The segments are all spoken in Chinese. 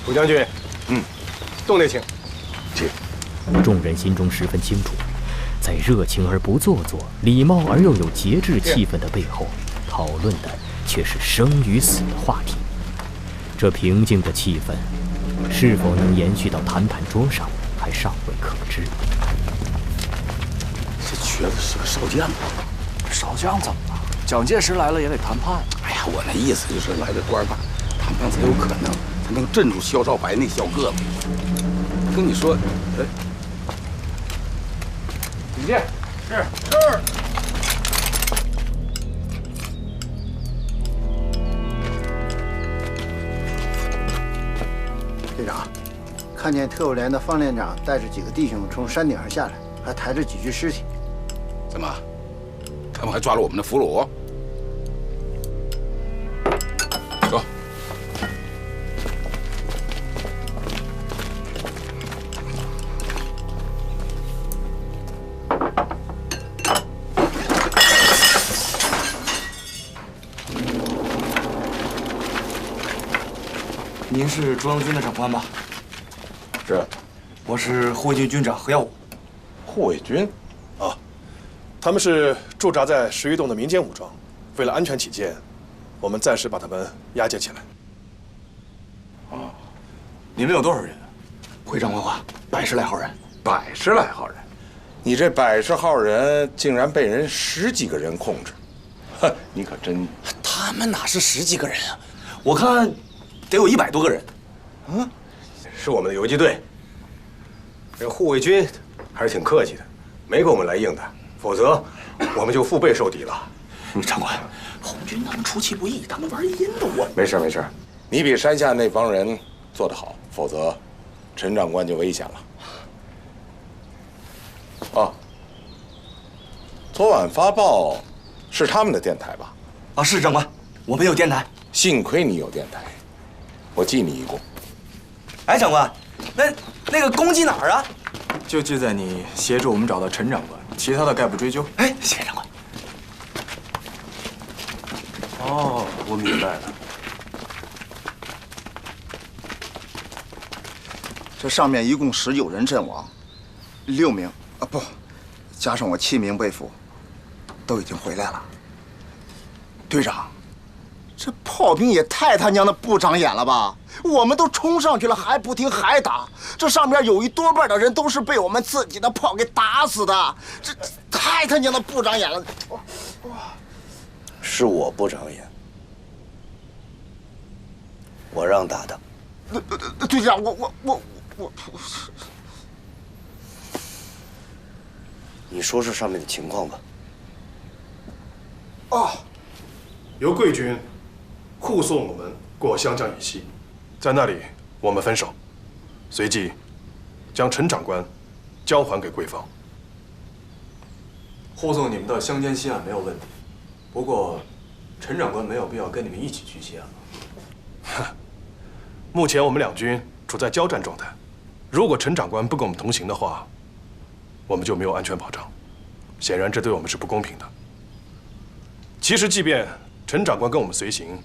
楚将军，洞内请。众人心中十分清楚，在热情而不做作、礼貌而又有节制气氛的背后，讨论的却是生与死的话题。这平静的气氛，是否能延续到谈判桌上，还尚未可知。这瘸子是个少将啊！少将怎么了？蒋介石来了也得谈判。哎呀，我那意思就是来的官大，谈判才有可能，才能镇住肖少白那小个子。跟你说，请见。是。队长，看见特务连的方连长带着几个弟兄从山顶上下来，还抬着几具尸体。怎么？他们还抓了我们的俘虏？走。您是中央军的长官吧？是，我是护卫军军长何耀武。护卫军？啊，他们是驻扎在石峪洞的民间武装，为了安全起见，我们暂时把他们押解起来。哦，你们有多少人？会长问话，100来号人。100来号人，你这100号人竟然被人10几个人控制，哼，你可真……他们哪是10几个人啊？我看得有100多个人。是我们的游击队。这护卫军还是挺客气的，没跟我们来硬的，否则我们就腹背受敌了。长官，红军他们出其不意，他们玩阴的我。没事没事，你比山下那帮人做得好，否则陈长官就危险了。哦，昨晚发报是他们的电台吧？啊，是长官，我们有电台。幸亏你有电台，我记你一功。哎，长官，那个功绩哪儿啊？就记在你协助我们找到陈长官，其他的概不追究。哎，谢谢长官。哦，我明白了。这上面一共19人阵亡，6名啊不，加上我7名被俘，都已经回来了。队长，这炮兵也太他娘的不长眼了吧！我们都冲上去了，还不停还打，这上面有一多半的人都是被我们自己的炮给打死的，这太他娘的不长眼了！是我不长眼，我让打的。队长，我，你说说上面的情况吧。哦，由贵军护送我们过湘江以西，在那里我们分手，随即将陈长官交还给贵方。护送你们到湘江西岸没有问题，不过陈长官没有必要跟你们一起去西岸。目前我们两军处在交战状态，如果陈长官不跟我们同行的话，我们就没有安全保障。显然，这对我们是不公平的。其实，即便陈长官跟我们随行，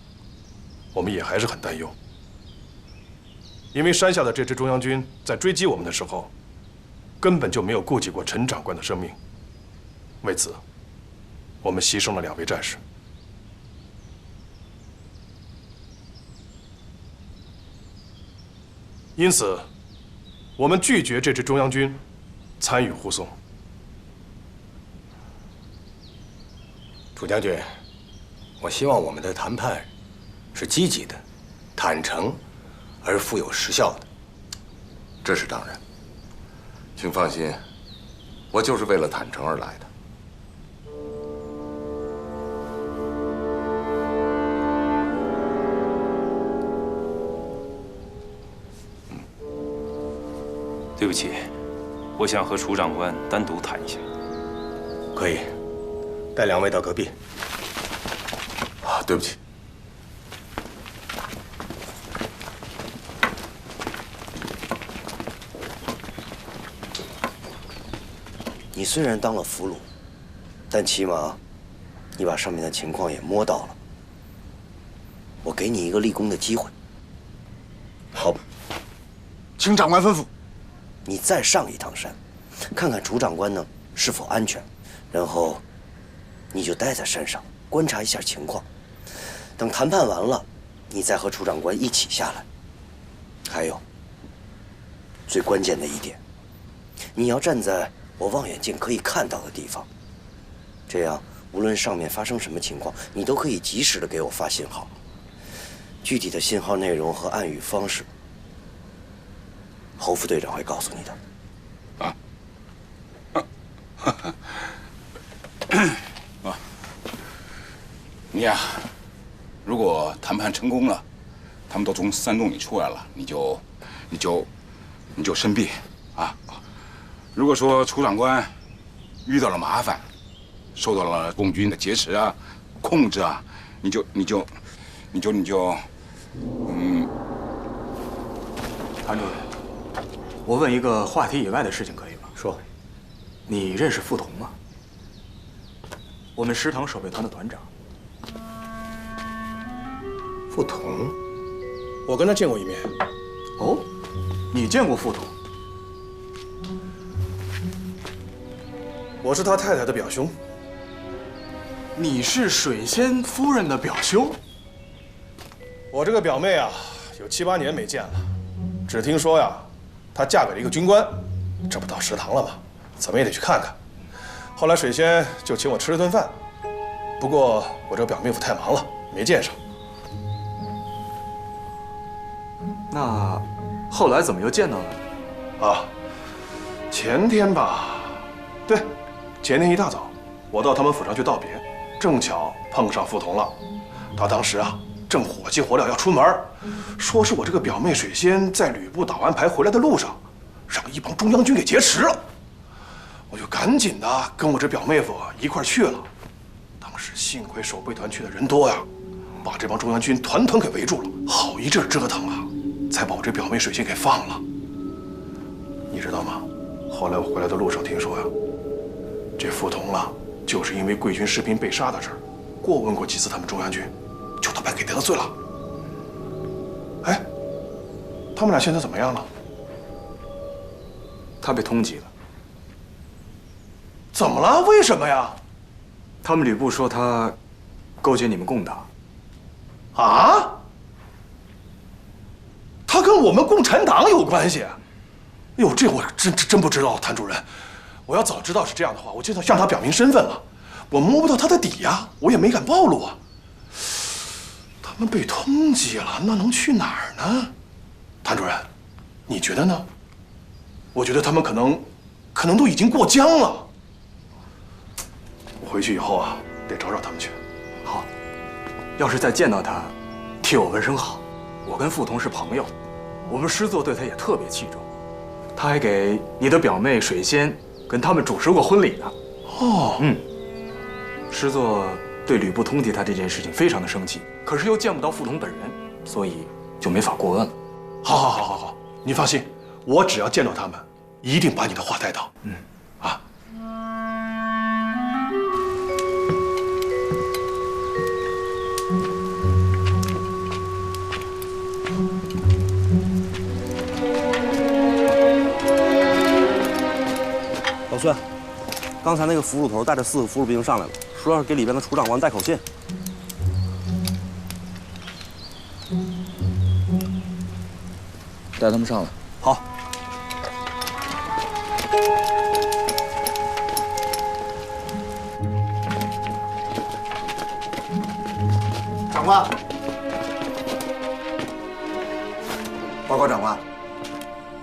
我们也还是很担忧，因为山下的这支中央军在追击我们的时候，根本就没有顾及过陈长官的生命。为此，我们牺牲了2位战士。因此，我们拒绝这支中央军参与护送。楚将军，我希望我们的谈判是积极的、坦诚而富有实效的。这是当然，请放心，我就是为了坦诚而来的。对不起，我想和楚长官单独谈一下。可以，带2位到隔壁。啊，对不起。你虽然当了俘虏，但起码你把上面的情况也摸到了。我给你一个立功的机会，好吧？请长官吩咐。你再上一趟山，看看楚长官呢是否安全，然后你就待在山上观察一下情况。等谈判完了，你再和楚长官一起下来。还有，最关键的一点，你要站在我望远镜可以看到的地方，这样无论上面发生什么情况，你都可以及时的给我发信号。具体的信号内容和暗语方式，侯副队长会告诉你的。你呀，如果谈判成功了，他们都从山洞里出来了，你就申辩啊。如果说楚长官遇到了麻烦，受到了共军的劫持啊、控制啊，你就，谭主任，我问一个话题以外的事情，可以吗？说。你认识傅彤吗？我们师堂守备团的团长。傅彤，我跟他见过一面。哦，你见过傅彤？我是他太太的表兄。你是水仙夫人的表兄？我这个表妹啊，有7、8年没见了，只听说呀，她嫁给了一个军官，这不到食堂了吗？怎么也得去看看。后来水仙就请我吃了顿饭，不过我这个表妹夫太忙了，没见上。那后来怎么又见到了？啊，前天吧，对，前天一大早，我到他们府上去道别，正巧碰上傅彤了。他当时啊，正火急火燎要出门，说是我这个表妹水仙在吕布打完牌回来的路上，让一帮中央军给劫持了。我就赶紧的跟我这表妹夫一块去了。当时幸亏守备团去的人多呀，把这帮中央军团团给围住了，好一阵折腾啊，才把我这表妹水仙给放了。你知道吗？后来我回来的路上听说呀，这傅彤啊，就是因为贵军士兵被杀的事儿，过问过几次他们中央军，就都被给得罪了。哎，他们俩现在怎么样了？他被通缉了。怎么了？为什么呀？他们吕布说他勾结你们共党。啊？他跟我们共产党有关系？哎呦，这我真不知道，谭主任。我要早知道是这样的话，我就向他表明身份了。我摸不到他的底呀，我也没敢暴露啊。他们被通缉了，那能去哪儿呢？谭主任，你觉得呢？我觉得他们可能都已经过江了。我回去以后啊，得找找他们去。好，要是再见到他，替我问声好。我跟傅彤是朋友，我们师座对他也特别器重。他还给你的表妹水仙跟他们主持过婚礼呢。哦，师座对吕布通缉他这件事情非常的生气，可是又见不到傅彤本人，所以就没法过问了。好，你放心，我只要见到他们，一定把你的话带到。啊。老孙，刚才那个俘虏头带着4个俘虏兵上来了，说要给里边的楚长官带口信。带他们上来。好。长官，报告长官，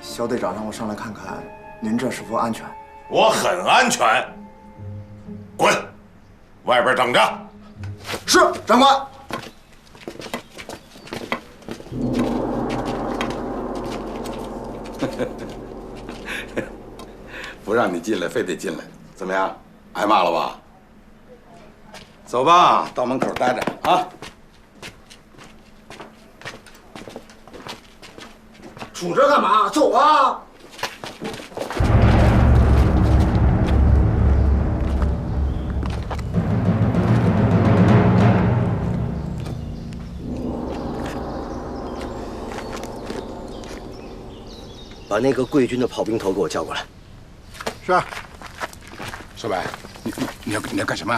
肖队长让我上来看看您这是否安全。我很安全。滚，外边等着。是，长官。不让你进来，非得进来，怎么样？挨骂了吧？走吧，到门口待着啊。杵着干嘛？走啊！把那个贵军的炮兵头给我叫过来。是。少白，你要干什么？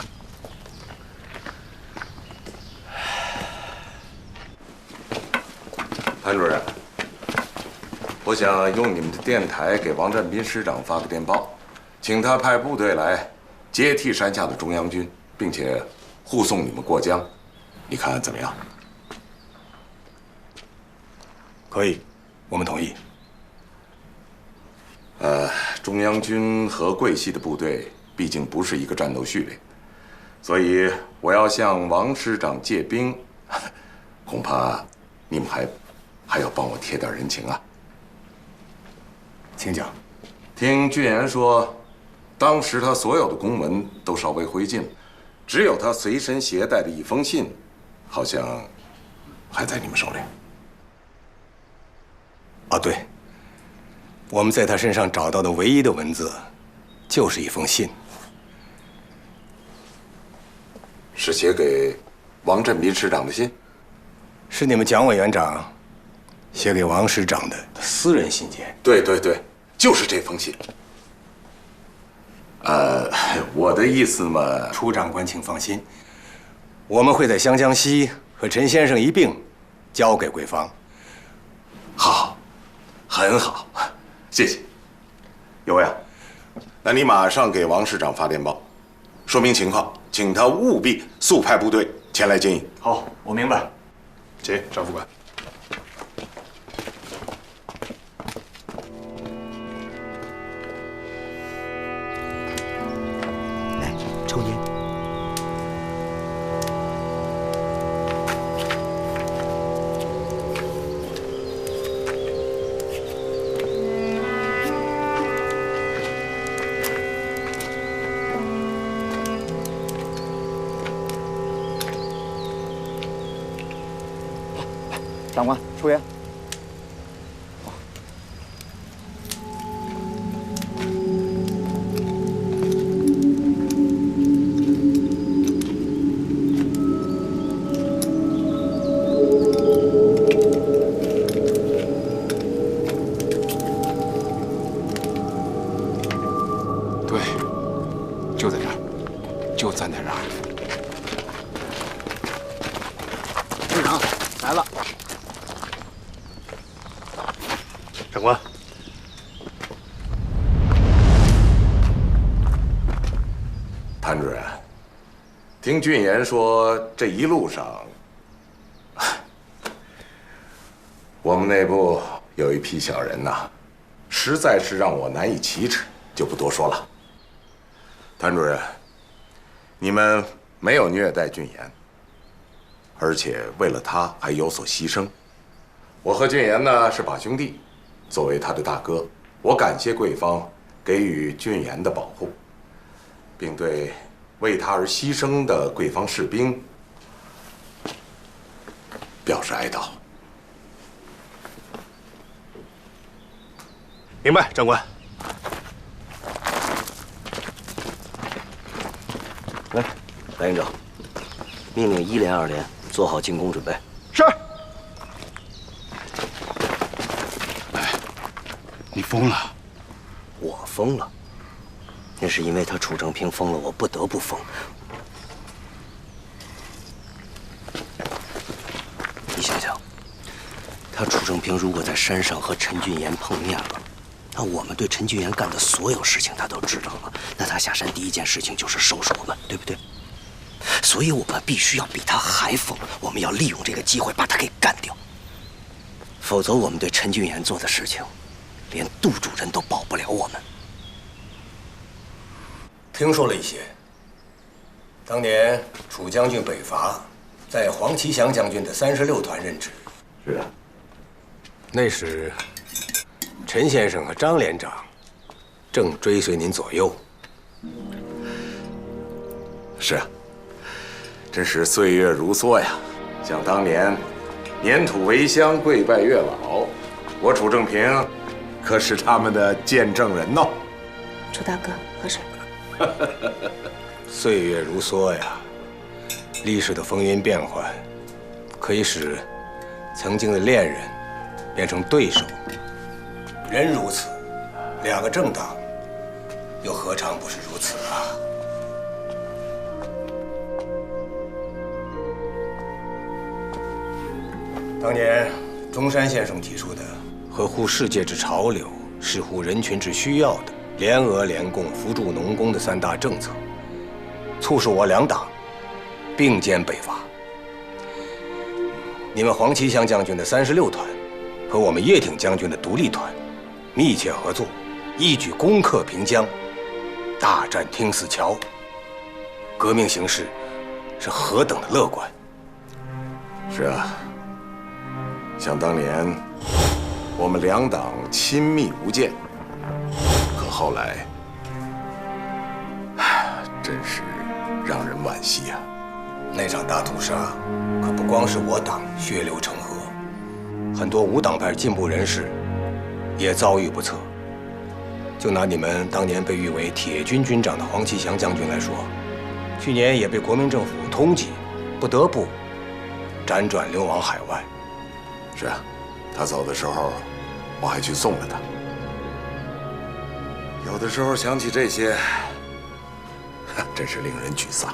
潘主任，我想用你们的电台给王占斌师长发个电报，请他派部队来接替山下的中央军，并且护送你们过江，你看怎么样？可以，我们同意。中央军和桂系的部队毕竟不是一个战斗序列，所以我要向王师长借兵，恐怕你们还要帮我贴点人情啊。请讲。听俊言说，当时他所有的公文都烧为灰烬，只有他随身携带的一封信，好像还在你们手里。啊，对，我们在他身上找到的唯一的文字，就是一封信，是写给王占斌师长的信，是你们蒋委员长写给王师长的私人信件。对，就是这封信。我的意思嘛，楚长官请放心，我们会在湘江西和陈先生一并交给贵方。好，很好，谢谢。有为啊，那你马上给王师长发电报，说明情况，请他务必速派部队前来接应。好，我明白。请张副官。来，抽烟。长官，抽烟。对，就在这儿，就站在这儿。队长来了。长官，潘主任，听俊言说，这一路上，我们内部有一批小人呐，实在是让我难以启齿，就不多说了。谭主任，你们没有虐待俊言，而且为了他还有所牺牲。我和俊言呢是把兄弟。作为他的大哥，我感谢贵方给予俊言的保护，并对为他而牺牲的贵方士兵表示哀悼。明白，长官。来，白营长，命令1连、2连做好进攻准备。是。你疯了！我疯了，那是因为他楚正平疯了，我不得不疯。你想想，他楚正平如果在山上和陈俊言碰面了，那我们对陈俊言干的所有事情他都知道了，那他下山第一件事情就是收拾我们，对不对？所以我们必须要比他还疯，我们要利用这个机会把他给干掉，否则我们对陈俊言做的事情。连杜主任都保不了我们。听说了一些。当年楚将军北伐，在黄其祥将军的36团任职。是啊。那时，陈先生和张连长正追随您左右。是啊，真是岁月如梭呀！想当年，粘土为乡，跪拜月老，我楚正平。可是他们的见证人呢？楚大哥，喝水。岁月如梭呀，历史的风云变幻，可以使曾经的恋人变成对手，人如此，两个政党又何尝不是如此啊？当年中山先生提出的合乎世界之潮流、视乎人群之需要的联俄联共、扶助农工的3大政策，促使我两党并肩北伐。你们黄其祥将军的36团和我们叶挺将军的独立团密切合作，一举攻克平江，大战听泗桥，革命形势是何等的乐观！是啊，想当年我们两党亲密无间，可后来，真是让人惋惜啊！那场大屠杀可不光是我党血流成河，很多无党派进步人士也遭遇不测。就拿你们当年被誉为铁军军长的黄其祥将军来说，去年也被国民政府通缉，不得不辗转流亡海外。是啊，他走的时候，我还去送了他。有的时候想起这些，真是令人沮丧。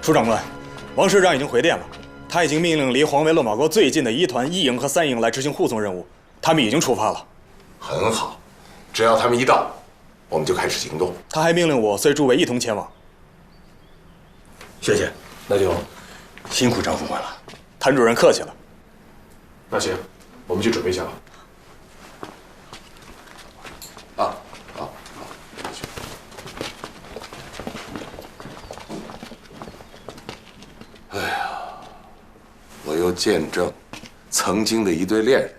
楚长官，王师长已经回电了，他已经命令离黄维勒马沟最近的1团、1营和3营来执行护送任务，他们已经出发了。很好，只要他们一到，我们就开始行动。他还命令我随诸位一同前往。谢谢，那就辛苦张副官了。谭主任客气了。那行，我们去准备一下吧。好。哎呀，我又见证曾经的一对恋人，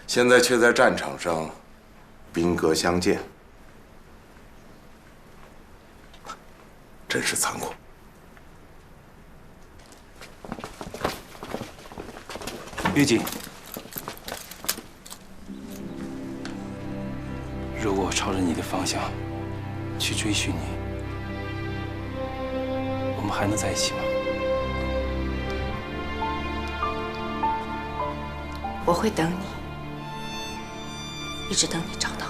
现在却在战场上兵戈相见，真是残酷。玉锦，如果我朝着你的方向去追寻你，我们还能在一起吗？我会等你，一直等你找到我。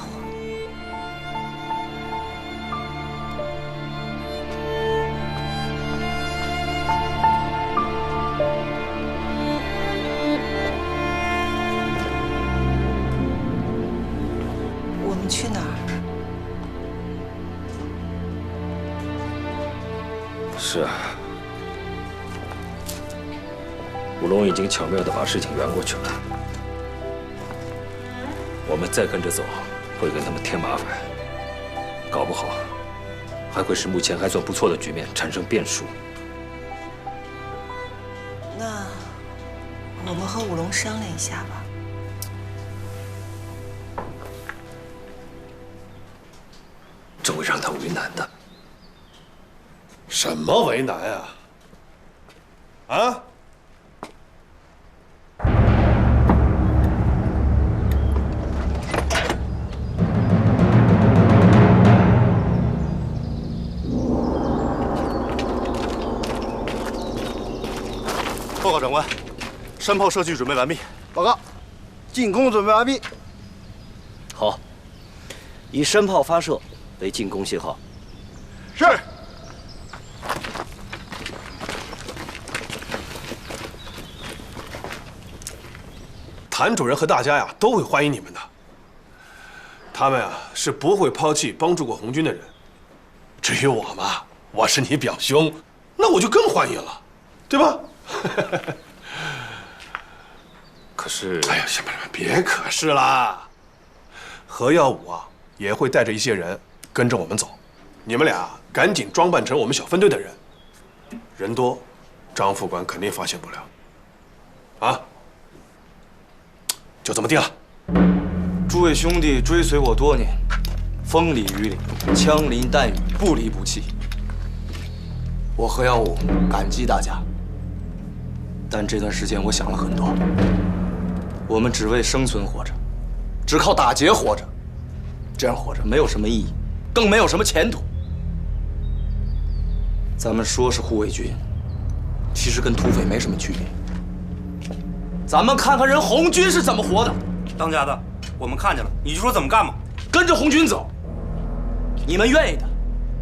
我们去哪儿？是啊，武龙已经巧妙地把事情圆过去了。我们再跟着走，会给他们添麻烦，搞不好还会使目前还算不错的局面产生变数。那我们和武龙商量一下吧。这会让他为难的。什么为难啊？啊？报告长官，山炮射击准备完毕。报告，进攻准备完毕。好，以山炮发射为进攻信号。是。谭主任和大家呀都会欢迎你们的。他们啊是不会抛弃帮助过红军的人。至于我嘛，我是你表兄，那我就更欢迎了，对吧？可是，哎呀，行吧，别可是啦。何耀武啊也会带着一些人跟着我们走，你们俩赶紧装扮成我们小分队的人，人多，张副官肯定发现不了。啊，就这么定了。诸位兄弟追随我多年，风里雨里，枪林弹雨，不离不弃。我何耀武感激大家。但这段时间我想了很多，我们只为生存活着，只靠打劫活着，这样活着没有什么意义，更没有什么前途。咱们说是护卫军，其实跟土匪没什么区别。咱们看看人红军是怎么活的。当家的，我们看见了，你就说怎么干吧。跟着红军走。你们愿意的，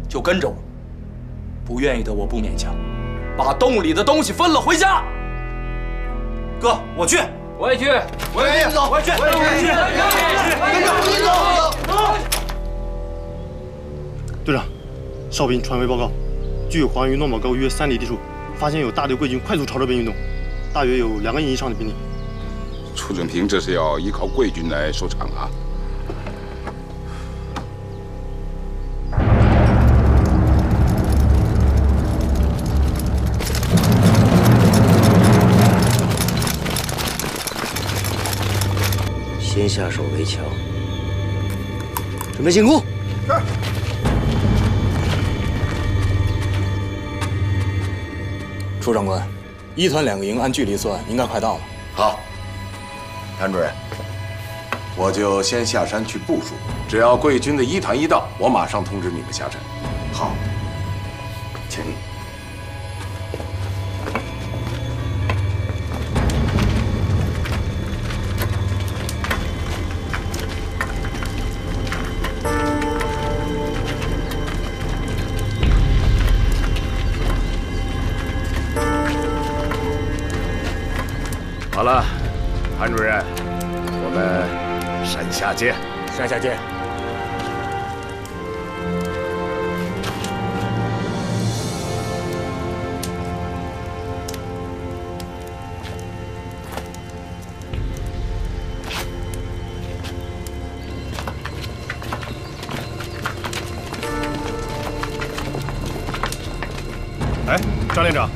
就跟着我；不愿意的，我不勉强。把洞里的东西分了回家。哥，我去。我也去。我也去。我也去。我也去。走。队长，哨兵传回报告，距黄鱼诺堡沟约3里地处，发现有大队贵军快速朝这边运动，大约有2个营以上的兵力。楚准平这是要依靠贵军来收场啊！先下手为强，准备进攻。是。楚长官，1团2个营按距离算，应该快到了。好，谭主任，我就先下山去部署。只要贵军的1团1到，我马上通知你们下山。好，请。好了，谭主任，我们山下见。山下见。哎，张连长。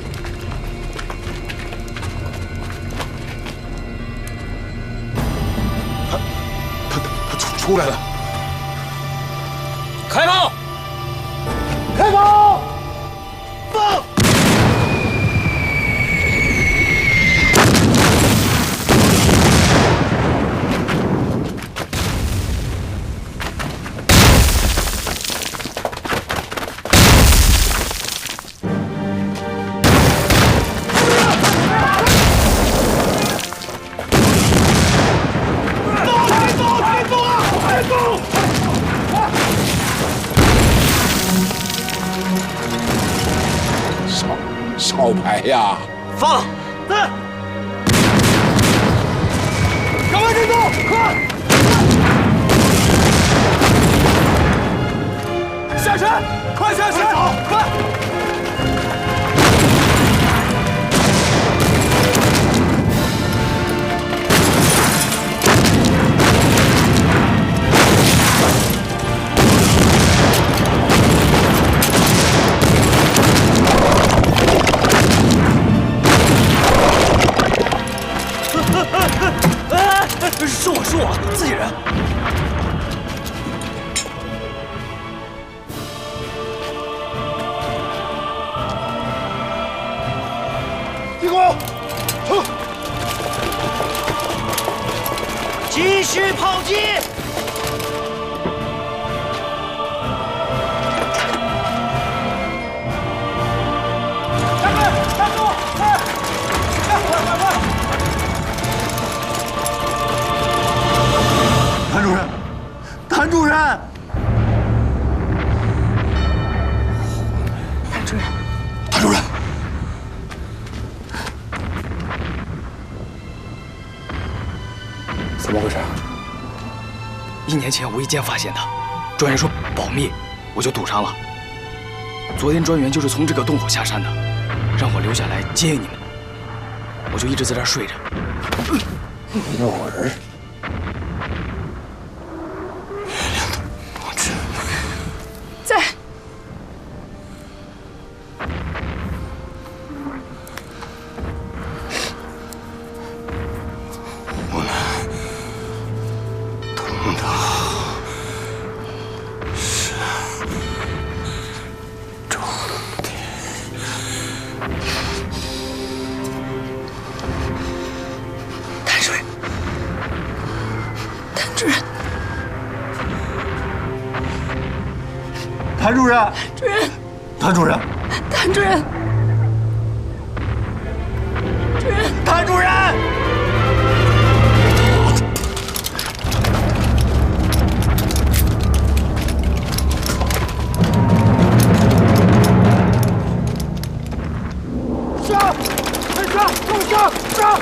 出来了！开炮！开炮！放！少牌呀！放！对！赶快进攻！快！下山！快下山！快！是我自己人。进攻！冲！继续炮击！站住！快！快！谭主任，谭主任，谭主任，谭主任，怎么回事？1年前无意间发现的，专员说保密，我就堵上了。昨天专员就是从这个洞口下山的，让我留下来接应你们，我就一直在这儿睡着。有人。在。我们同道是终点。谭主任，谭主任。谭主任，主任，谭主任，谭主任，主任，谭主任。上！快上！给我上！上！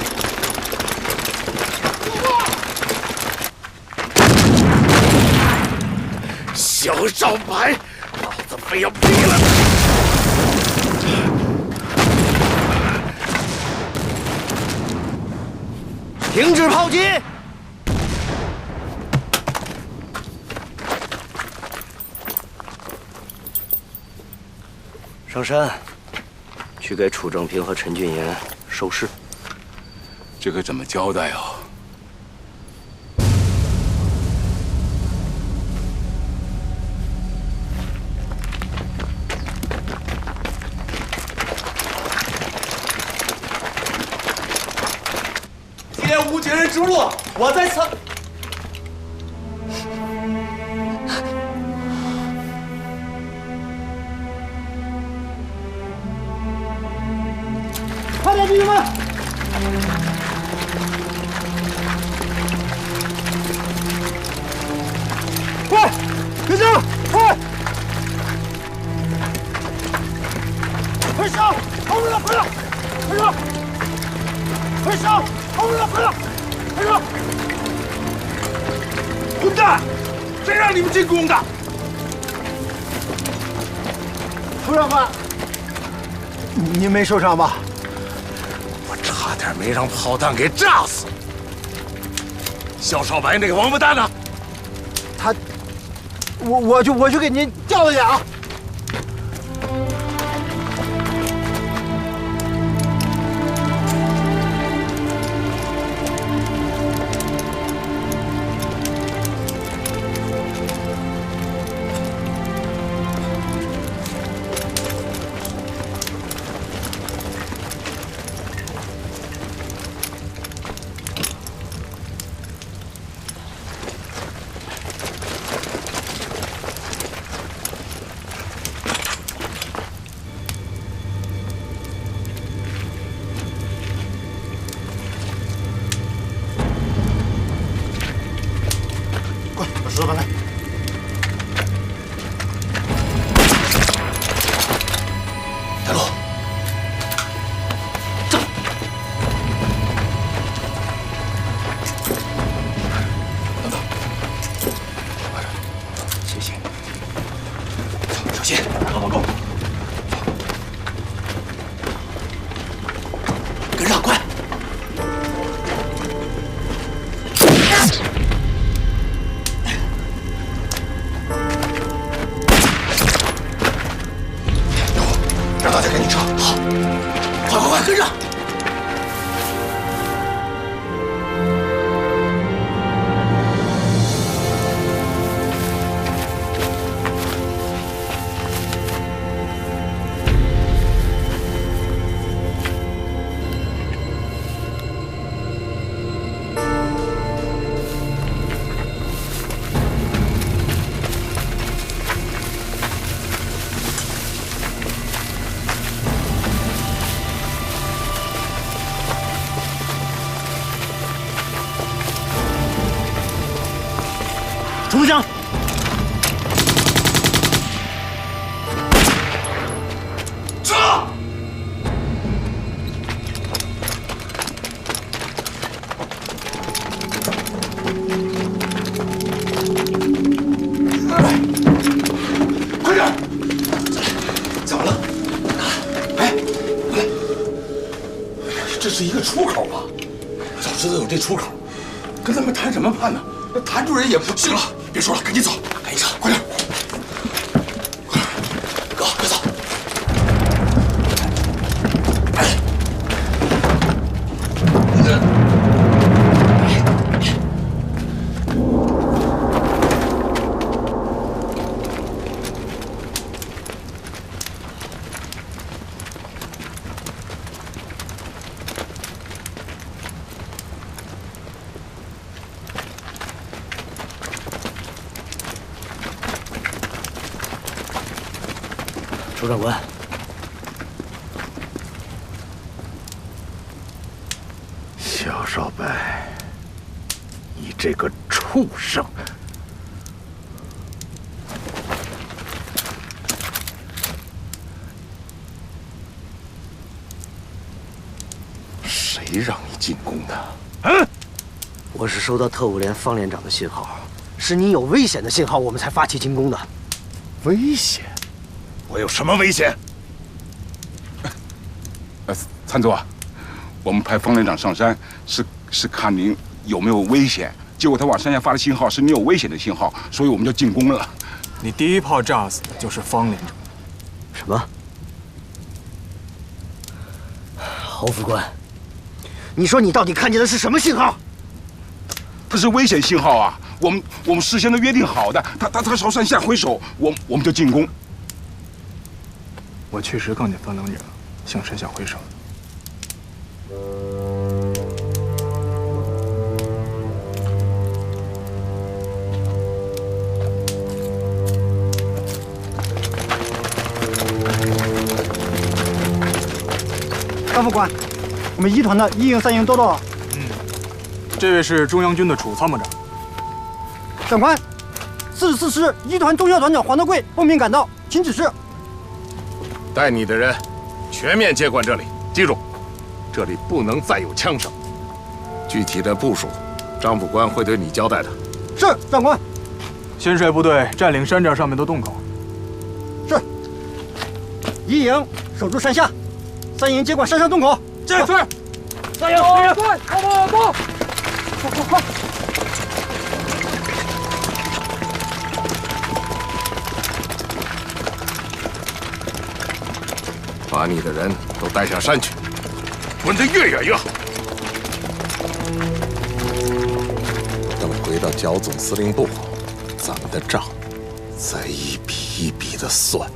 小少白，老子非要毙了你！ 停止炮击！上山，去给楚正平和陈俊言收尸。这可怎么交代啊？ 接无绝人之路，我在此。快点，弟兄们！快，跟上！快！快上！后面了，快了！快上！快上！ 后面了，快了！快上！混蛋！谁让你们进宫的？楚长官，您没受伤吧？我差点没让炮弹给炸死。肖少白那个王八蛋呢？他，我去给您叫他去啊！ 石头搬开！带路，走！等等，谢谢。小心，老报告。跟上，快！ 让大家赶紧撤！好，快，跟上！冲向！撤！快点！怎么了？哎，来！这是一个出口吧？早知道有这出口，跟他们谈什么判呢？那谭主任也不行了。 别说了，赶紧走，赶紧撤，快点！哥，快走！周长官，肖少白，你这个畜生！让你进宫的？我是收到特务连方连长的信号，是你有危险的信号，我们才发起进攻的。危险？我有什么危险？参谋啊，我们派方连长上山是看您有没有危险，结果他往山下发的信号是你有危险的信号，所以我们就进攻了。你第一炮炸死的就是方连长。什么？侯副官，你说你到底看见的是什么信号？这是危险信号啊！我们事先都约定好的，他朝山下挥手，我们就进攻。我确实看见方连长向山下挥手。张副官，我们一团的1营、3营都到了。这位是中央军的楚参谋长。长官，44师1团中校团长黄德贵奉命赶到，请指示。带你的人全面接管这里，记住，这里不能再有枪声。具体的部署，张副官会对你交代的。是，长官。先率部队占领山寨上面的洞口。是。1营守住山下，3营接管山上洞口。是。加油！快，走！快！把你的人都带下山去，滚得越远越好。等回到剿总司令部后，咱们的账再一笔一笔的算。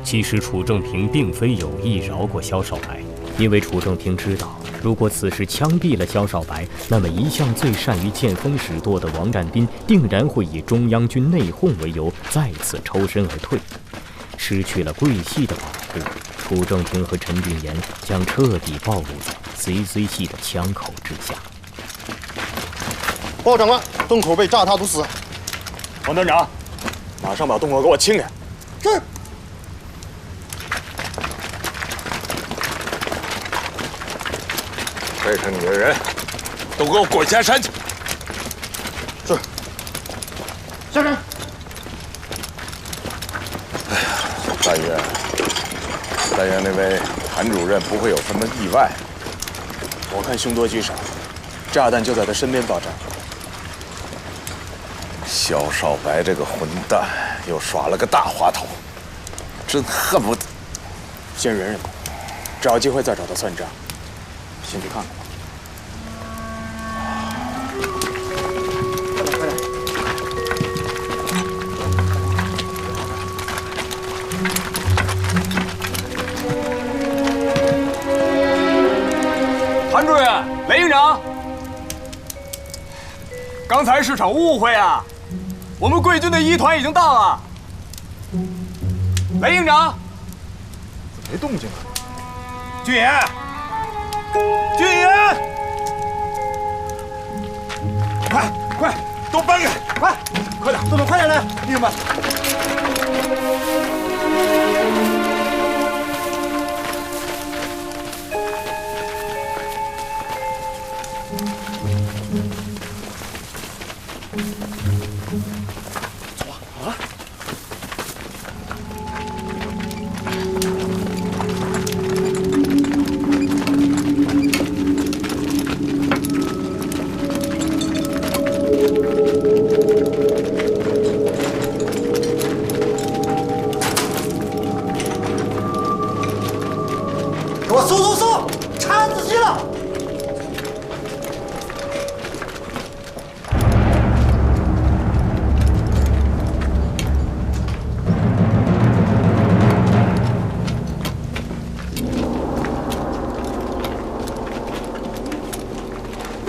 其实楚正平并非有意饶过萧少白，因为楚正平知道，如果此时枪毙了萧少白，那么一向最善于见风使舵的王占斌定然会以中央军内讧为由再次抽身而退。失去了桂系的保护，楚正平和陈俊言将彻底暴露在ZZ系的枪口之下。报告长官，洞口被炸塌堵死。王团长，马上把洞口给我清开。是。带上你的人，都给我滚下山去！是。下山。但愿那位谭主任不会有什么意外。我看凶多吉少，炸弹就在他身边爆炸。萧少白这个混蛋又耍了个大花头，真恨不得。先忍忍吧，找机会再找他算账。先去看看吧。谭主任，雷营长，刚才是场误会啊！我们贵军的1团已经到了。雷营长，没动静啊！俊言，俊言，快，都搬开！快点，动作快点来，弟兄们！给我搜，查仔细了。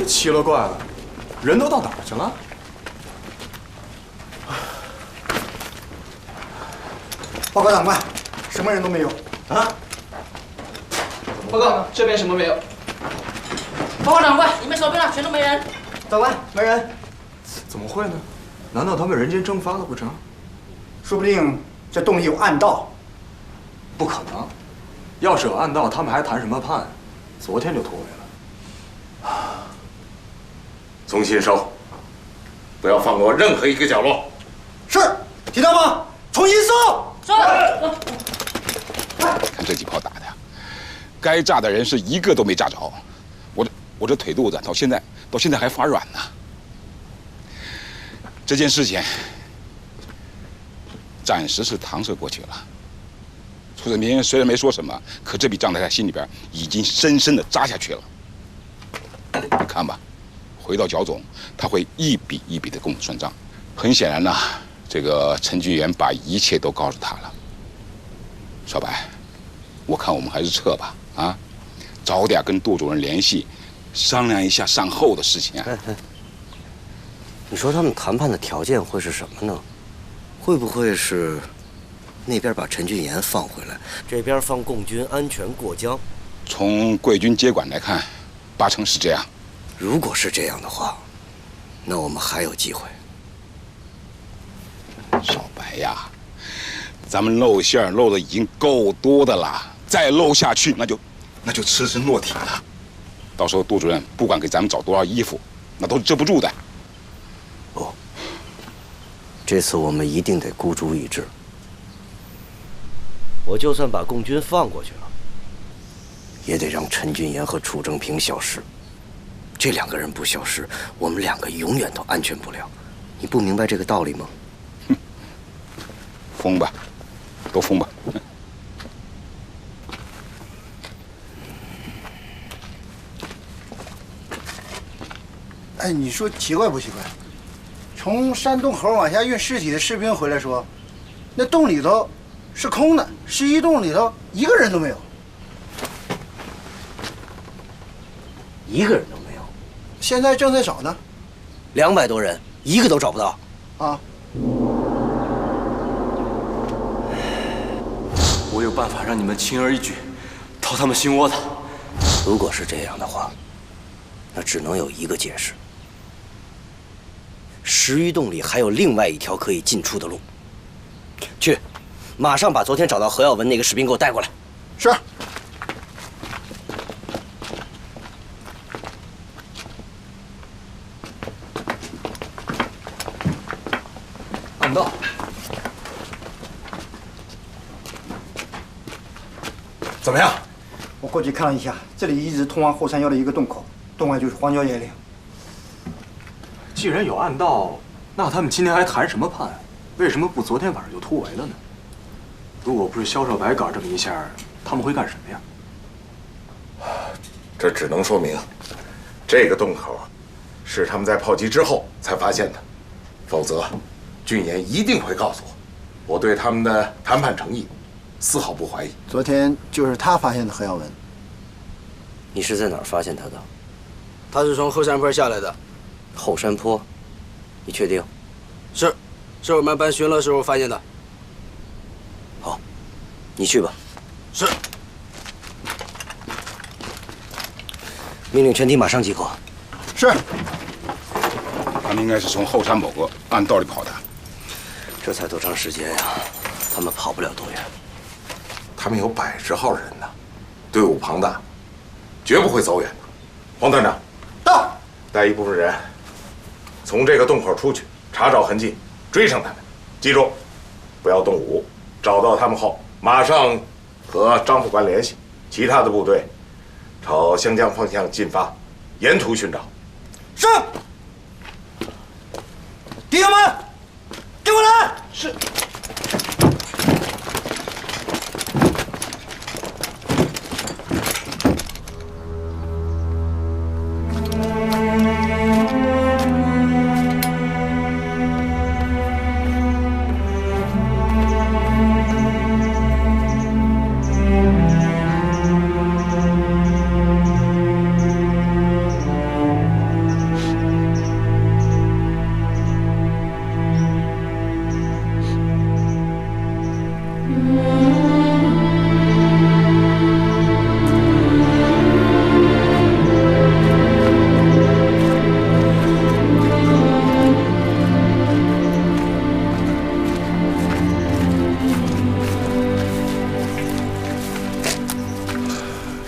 奇了怪了，人都到哪儿去了？报告长官，什么人都没有。啊？报告，这边什么没有。报告长官，你们手边上全都没人。长官，没人。怎么会呢？难道他们人间蒸发了不成？说不定这洞里有暗道。不可能，要是有暗道，他们还谈什么判？昨天就突围了。重新收，不要放过任何一个角落。是，听到吗？重新收。是。看这几炮打的，该炸的人是一个都没炸着。我这腿肚子到现在还发软呢。这件事情暂时是搪塞过去了。楚子明虽然没说什么，可这笔账在他心里边已经深深的扎下去了。你看吧，回到剿总，他会一笔一笔的跟我们算账。很显然呢，这个陈俊元把一切都告诉他了。少白，我看我们还是撤吧，啊，早点跟杜主任联系，商量一下善后的事情啊。你说他们谈判的条件会是什么呢？会不会是那边把陈俊言放回来，这边放共军安全过江？从贵军接管来看，8成是这样。如果是这样的话，那我们还有机会。少白呀，咱们露馅露的已经够多的了，再露下去那就赤身裸体了。到时候杜主任不管给咱们找多少衣服，那都是遮不住的。不，这次我们一定得孤注一掷。我就算把共军放过去了，也得让陈俊言和楚正平消失。这2个人不消失，我们2个永远都安全不了。你不明白这个道理吗？疯吧，都疯吧。哎，你说奇怪不奇怪？从山洞口往下运尸体的士兵回来说，那洞里头是空的，11洞里头一个人都没有，一个人都没有。现在正在找呢。200多人，一个都找不到。啊！我有办法让你们轻而易举掏他们心窝子。如果是这样的话，那只能有一个解释。10余洞里还有另外一条可以进出的路。去，马上把昨天找到何耀文那个士兵给我带过来。是。暗道。怎么样？我过去看了一下，这里一直通往后山腰的一个洞口，洞外就是荒郊野岭。既然有暗道，那他们今天还谈什么判？为什么不昨天晚上就突围了呢？如果不是肖少白搞这么一下，他们会干什么呀？这只能说明，这个洞口是他们在炮击之后才发现的，否则，俊言一定会告诉我。我对他们的谈判诚意丝毫不怀疑。昨天就是他发现的何耀文。你是在哪儿发现他的？他是从后山坡下来的。后山坡，你确定？是我们班巡逻时候发现的。好，你去吧。是。命令全体马上集合。是。他们应该是从后山某个暗道里跑的。这才多长时间呀？他们跑不了多远。他们有100号人呢，队伍庞大，绝不会走远的。黄团长，到，带一部分人从这个洞口出去，查找痕迹，追上他们。记住，不要动武。找到他们后，马上和张副官联系。其他的部队朝湘江方向进发，沿途寻找。是。弟兄们，跟我来。是。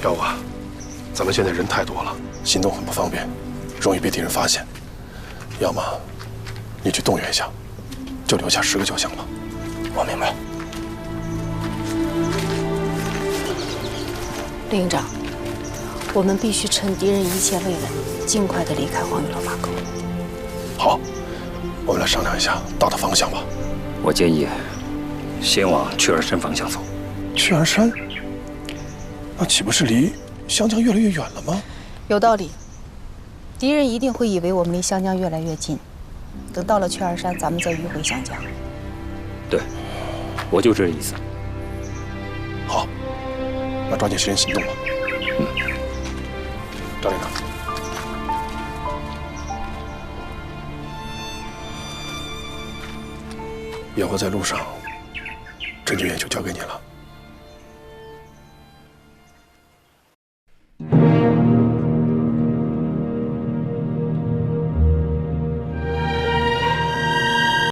耀华，咱们现在人太多了，行动很不方便，容易被敌人发现。要么你去动员一下，就留下10个就行了。我明白。李营长，我们必须趁敌人一切未稳，尽快的离开黄玉楼马沟。好，我们来商量一下大的方向吧。我建议先往雀儿山方向走。雀儿山，那岂不是离湘江越来越远了吗？有道理，敌人一定会以为我们离湘江越来越近。等到了雀儿山，咱们再迂回湘江。对，我就这意思。好，那抓紧时间行动吧。赵连长，以后在路上，陈军也就交给你了。